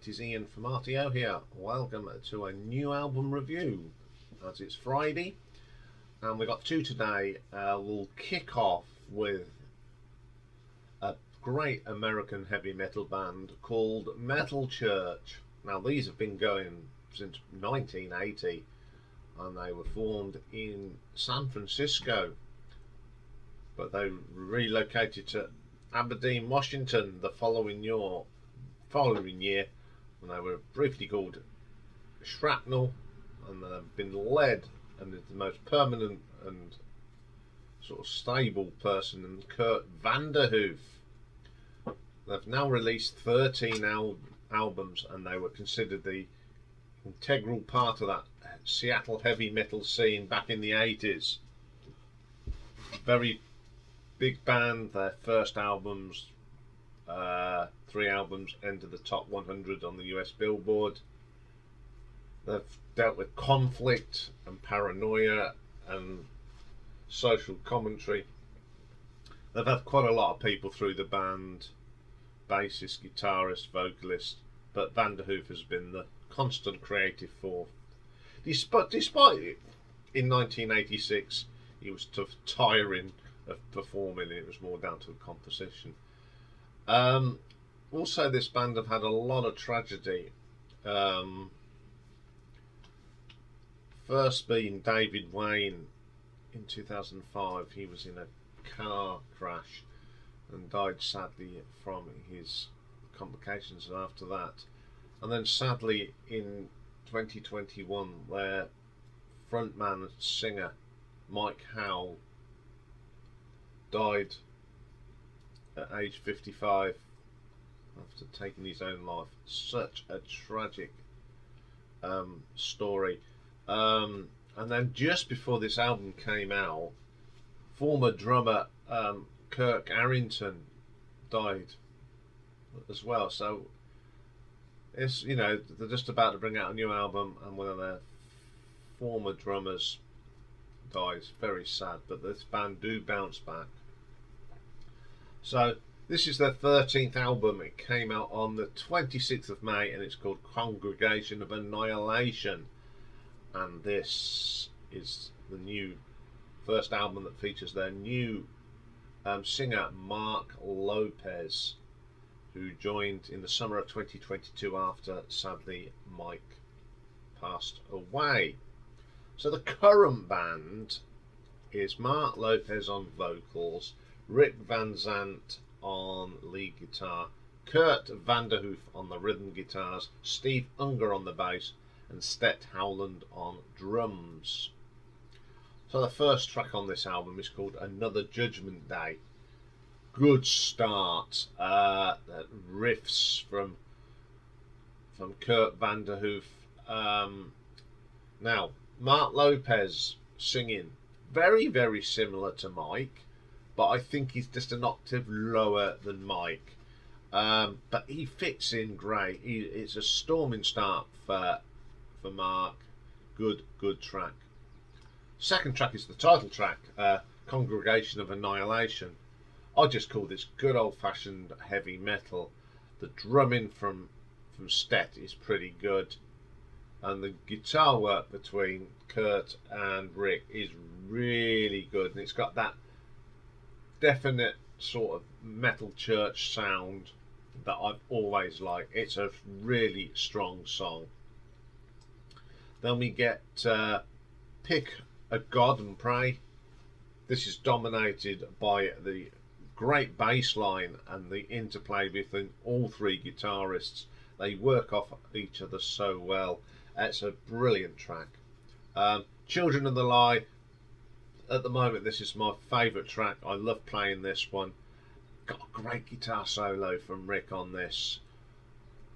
it is Ian from RTO here. Welcome to a new album review, as it's Friday, and we've got two today. We'll kick off with a great American heavy metal band called Metal Church. Now, these have been going since 1980, and they were formed in San Francisco, but they relocated to Aberdeen, Washington the following year, when they were briefly called Shrapnel, and they've been led, and is the most permanent and sort of stable person, and Kurt Vanderhoof. They've now released 13 albums, and they were considered the integral part of that Seattle heavy metal scene back in the 80s. Very big band. Their first albums, 3 albums, entered the top 100 on the US Billboard. They've dealt with conflict and paranoia and social commentary. They've had quite a lot of people through the band, bassist, guitarist, vocalist, but Vanderhoof has been the constant creative force. Despite it, in 1986, he was tiring of performing. It was more down to the composition. Also, this band have had a lot of tragedy. First being David Wayne in 2005. He was in a car crash and died sadly from his complications after that. And then sadly in 2021, their frontman and singer Mike Howell died at age 55 after taking his own life. Such a tragic story. And then just before this album came out, former drummer Kirk Arrington died as well. So it's, you know, they're just about to bring out a new album, and one of their former drummers dies. Very sad, but this band do bounce back. So this is their 13th album. It came out on the 26th of May, and it's called Congregation of Annihilation. And this is the new first album that features their new singer Mark Lopez, who joined in the summer of 2022 after sadly Mike passed away. So the current band is Mark Lopez on vocals, Rick Van Zandt on lead guitar, Kurt Vanderhoof on the rhythm guitars, Steve Unger on the bass, and Stet Howland on drums. So the first track on this album is called Another Judgment Day. Good start. Riffs from Kurt Vanderhoof. Now, Mark Lopez singing very, very similar to Mike, but I think he's just an octave lower than Mike. But he fits in great. It's a storming start for Mark. Good track. Second track is the title track, Congregation of Annihilation. I just call this good old-fashioned heavy metal. The drumming from Stet is pretty good, and the guitar work between Kurt and Rick is really good, and it's got that definite sort of Metal Church sound that I've always liked. It's a really strong song. Then we get Pick a God and Pray. This is dominated by the great bass line and the interplay between all 3 guitarists. They work off each other so well. It's a brilliant track. Children of the Lie. At the moment, this is my favourite track. I love playing this one. Got a great guitar solo from Rick on this,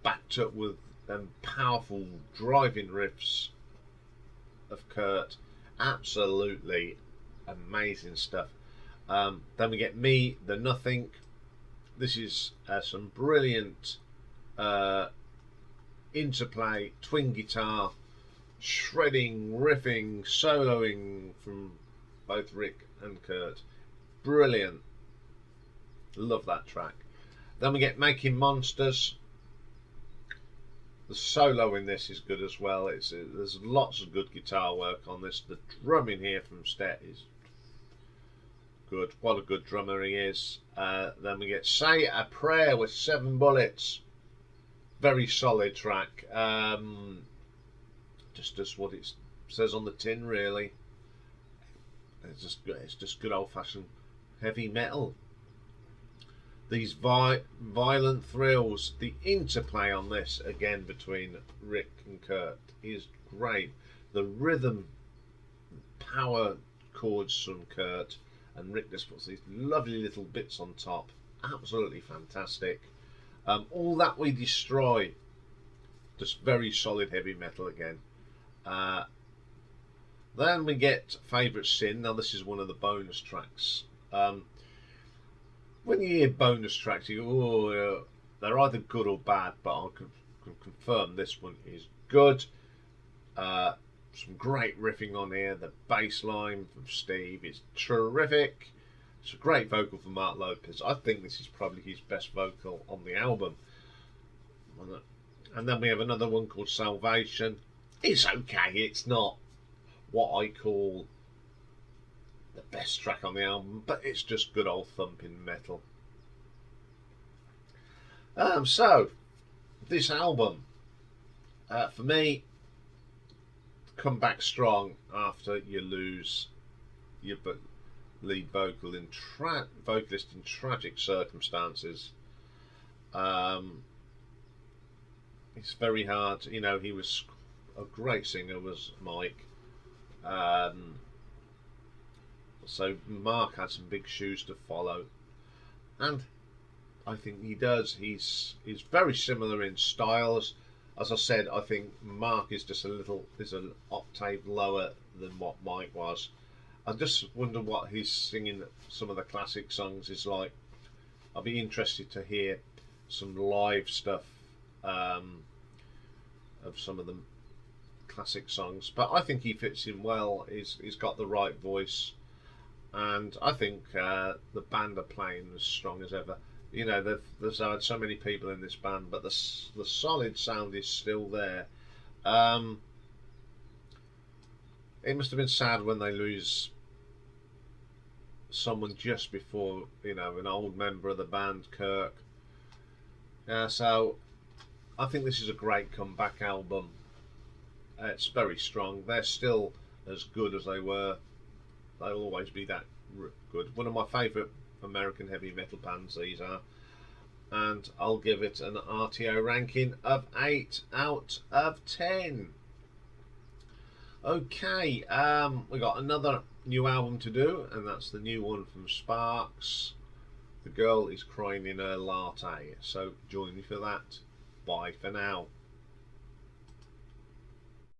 backed up with powerful driving riffs of Kurt. Absolutely amazing stuff. Then we get Me, the Nothing. This is some brilliant interplay, twin guitar, shredding, riffing, soloing from both Rick and Kurt. Brilliant. Love that track. Then we get Making Monsters. The solo in this is good as well. There's lots of good guitar work on this. The drumming here from Stet is good. What a good drummer he is. Then we get Say a Prayer with 7 Bullets. Very solid track. Just does what it says on the tin, really. It's just good old-fashioned heavy metal. These violent thrills, the interplay on this again between Rick and Kurt is great. The rhythm, power chords from Kurt, and Rick just puts these lovely little bits on top. Absolutely fantastic. All That We Destroy, just very solid heavy metal again. Then we get Favourite Sin. Now this is one of the bonus tracks. When you hear bonus tracks, you go, oh, they're either good or bad, but I can confirm this one is good. Some great riffing on here. The bass line from Steve is terrific. It's a great vocal from Mark Lopez. I think this is probably his best vocal on the album. And then we have another one called Salvation. It's okay. It's not what I call the best track on the album, but it's just good old thumping metal. So this album, for me, come back strong after you lose your lead vocalist in tragic circumstances. It's very hard. You know, he was a great singer, was Mike. So Mark had some big shoes to follow, and I think he does. He's very similar in styles. As I said, I think Mark is just an octave lower than what Mike was. I just wonder what his singing some of the classic songs is like. I'll be interested to hear some live stuff of some of the classic songs. But I think he fits in well. He's got the right voice. And I think the band are playing as strong as ever. You know, there's had so many people in this band, but the solid sound is still there. It must have been sad when they lose someone just before, you know, an old member of the band, Kirk. So I think this is a great comeback album. It's very strong. They're still as good as they were. They'll always be that good. One of my favourite American heavy metal bands these are, and I'll give it an RTO ranking of 8 out of 10. Okay, we got another new album to do, and that's the new one from Sparks. The Girl Is Crying in Her Latte. So join me for that. Bye for now.